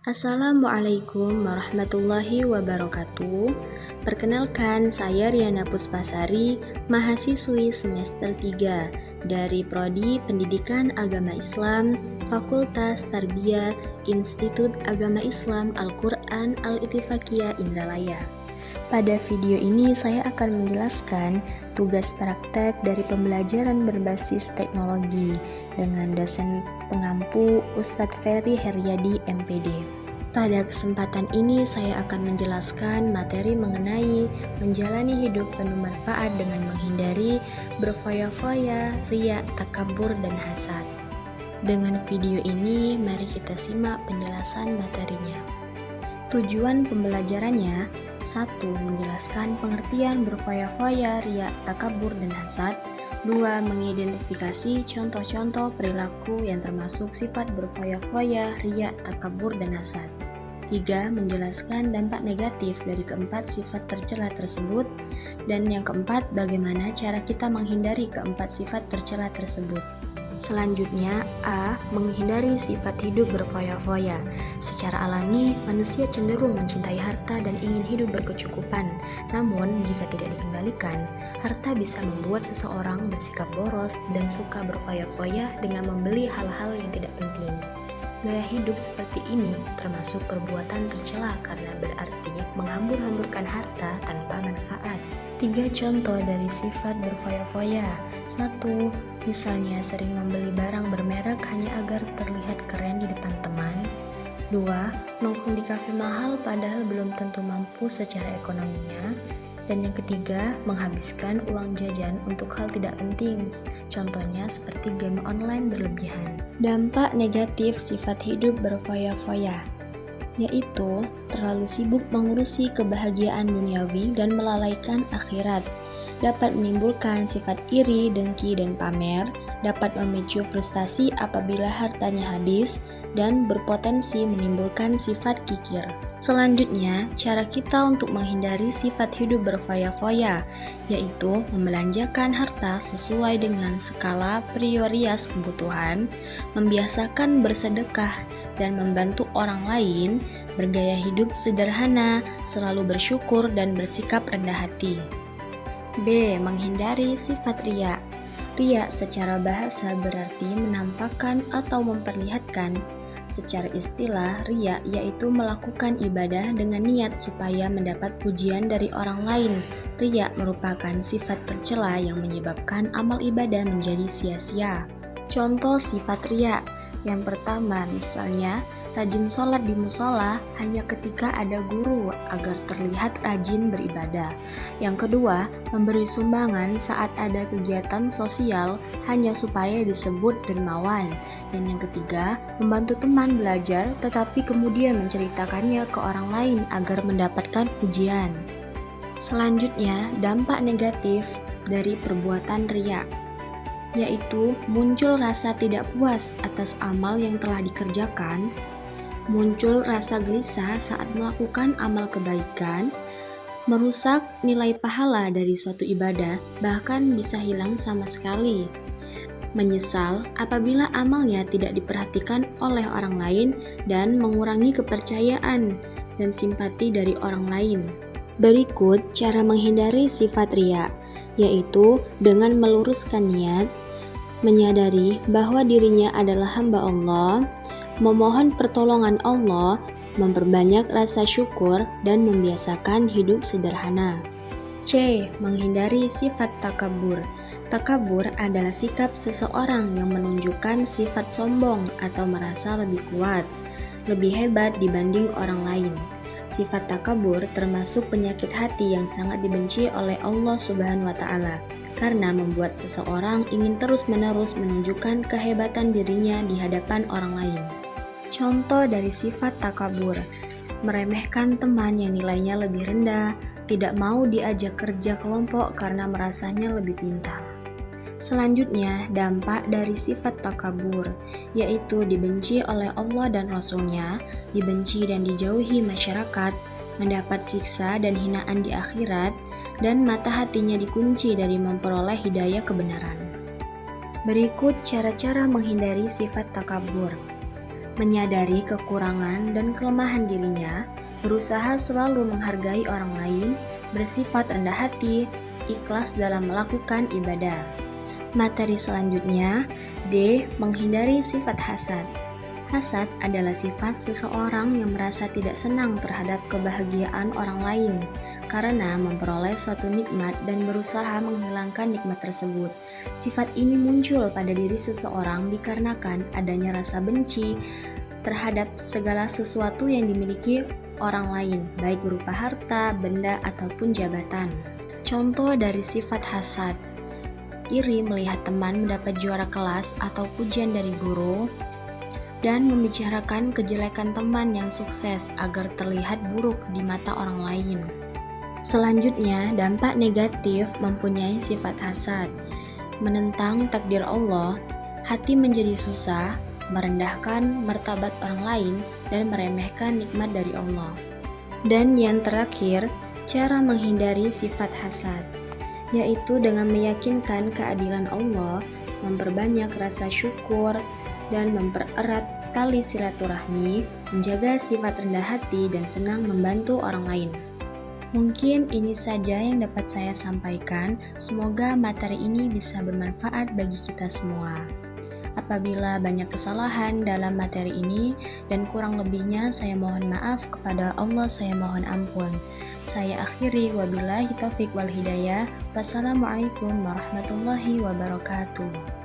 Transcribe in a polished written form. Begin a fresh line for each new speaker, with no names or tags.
Assalamualaikum warahmatullahi wabarakatuh. Perkenalkan, saya Riana Puspasari, mahasiswi semester 3 dari Prodi Pendidikan Agama Islam, Fakultas Tarbiyah, Institut Agama Islam Al-Quran Al-Ittifaqiyah Indralaya. Pada video ini saya akan menjelaskan tugas praktek dari pembelajaran berbasis teknologi dengan dosen pengampu Ustadz Ferry Heryadi MPD. Pada kesempatan ini saya akan menjelaskan materi mengenai menjalani hidup penuh manfaat dengan menghindari berfoya-foya, riya, takabur, dan hasad. Dengan video ini, mari kita simak penjelasan materinya. Tujuan pembelajarannya: 1. Menjelaskan pengertian berfoya-foya, riya, takabur, dan hasad. 2. Mengidentifikasi contoh-contoh perilaku yang termasuk sifat berfoya-foya, riya, takabur, dan hasad. 3. Menjelaskan dampak negatif dari keempat sifat tercela tersebut. Dan yang keempat, bagaimana cara kita menghindari keempat sifat tercela tersebut. Selanjutnya, A. Menghindari sifat hidup berfoya-foya. Secara alami, manusia cenderung mencintai harta dan ingin hidup berkecukupan. Namun, jika tidak dikendalikan, harta bisa membuat seseorang bersikap boros dan suka berfoya-foya dengan membeli hal-hal yang tidak penting. Gaya hidup seperti ini termasuk perbuatan tercela karena berarti menghambur-hamburkan harta tanpa manfaat. 3 contoh dari sifat berfoya-foya. 1. Misalnya sering membeli barang bermerek hanya agar terlihat keren di depan teman. 2. Nongkrong di kafe mahal padahal belum tentu mampu secara ekonominya. Dan yang ketiga, menghabiskan uang jajan untuk hal tidak penting, contohnya seperti game online berlebihan. Dampak negatif sifat hidup berfoya-foya, yaitu terlalu sibuk mengurusi kebahagiaan duniawi dan melalaikan akhirat. Dapat menimbulkan sifat iri, dengki, dan pamer, dapat memicu frustasi apabila hartanya habis, dan berpotensi menimbulkan sifat kikir. Selanjutnya, cara kita untuk menghindari sifat hidup berfoya-foya, yaitu membelanjakan harta sesuai dengan skala prioritas kebutuhan, membiasakan bersedekah dan membantu orang lain, bergaya hidup sederhana, selalu bersyukur dan bersikap rendah hati. B. Menghindari sifat riya. Riya secara bahasa berarti menampakkan atau memperlihatkan. Secara istilah, riya yaitu melakukan ibadah dengan niat supaya mendapat pujian dari orang lain. Riya merupakan sifat tercela yang menyebabkan amal ibadah menjadi sia-sia. Contoh sifat riya. Yang pertama, misalnya rajin sholat di musola hanya ketika ada guru agar terlihat rajin beribadah. Yang kedua, memberi sumbangan saat ada kegiatan sosial hanya supaya disebut dermawan. Dan yang ketiga, membantu teman belajar tetapi kemudian menceritakannya ke orang lain agar mendapatkan pujian. Selanjutnya, dampak negatif dari perbuatan riya, yaitu muncul rasa tidak puas atas amal yang telah dikerjakan, muncul rasa gelisah saat melakukan amal kebaikan, merusak nilai pahala dari suatu ibadah, bahkan bisa hilang sama sekali. Menyesal apabila amalnya tidak diperhatikan oleh orang lain dan mengurangi kepercayaan dan simpati dari orang lain. Berikut cara menghindari sifat riya, yaitu dengan meluruskan niat, menyadari bahwa dirinya adalah hamba Allah, memohon pertolongan Allah, memperbanyak rasa syukur, dan membiasakan hidup sederhana. C. Menghindari sifat takabur. Takabur adalah sikap seseorang yang menunjukkan sifat sombong atau merasa lebih kuat, lebih hebat dibanding orang lain. Sifat takabur termasuk penyakit hati yang sangat dibenci oleh Allah Subhanahu wa Ta'ala, karena membuat seseorang ingin terus-menerus menunjukkan kehebatan dirinya di hadapan orang lain. Contoh dari sifat takabur: meremehkan teman yang nilainya lebih rendah, tidak mau diajak kerja kelompok karena merasanya lebih pintar. Selanjutnya, dampak dari sifat takabur, yaitu dibenci oleh Allah dan Rasul-Nya, dibenci dan dijauhi masyarakat, mendapat siksa dan hinaan di akhirat, dan mata hatinya dikunci dari memperoleh hidayah kebenaran. Berikut cara-cara menghindari sifat takabur. menyadari kekurangan dan kelemahan dirinya, berusaha selalu menghargai orang lain, bersifat rendah hati, ikhlas dalam melakukan ibadah. Materi selanjutnya, D. Menghindari sifat hasad. Hasad adalah sifat seseorang yang merasa tidak senang terhadap kebahagiaan orang lain karena memperoleh suatu nikmat dan berusaha menghilangkan nikmat tersebut. Sifat ini muncul pada diri seseorang dikarenakan adanya rasa benci terhadap segala sesuatu yang dimiliki orang lain, baik berupa harta, benda, ataupun jabatan. Contoh dari sifat hasad: iri melihat teman mendapat juara kelas atau pujian dari guru, dan membicarakan kejelekan teman yang sukses agar terlihat buruk di mata orang lain. Selanjutnya, dampak negatif mempunyai sifat hasad. Menentang takdir Allah, hati menjadi susah, merendahkan martabat orang lain, dan meremehkan nikmat dari Allah. Dan yang terakhir, cara menghindari sifat hasad, yaitu dengan meyakinkan keadilan Allah, memperbanyak rasa syukur, dan mempererat tali silaturahmi, menjaga sifat rendah hati, dan senang membantu orang lain. Mungkin ini saja yang dapat saya sampaikan. Semoga materi ini bisa bermanfaat bagi kita semua. Apabila banyak kesalahan dalam materi ini dan kurang lebihnya, saya mohon maaf, kepada Allah saya mohon ampun. Saya akhiri, wabillahi taufiq wal hidayah. Wassalamualaikum warahmatullahi wabarakatuh.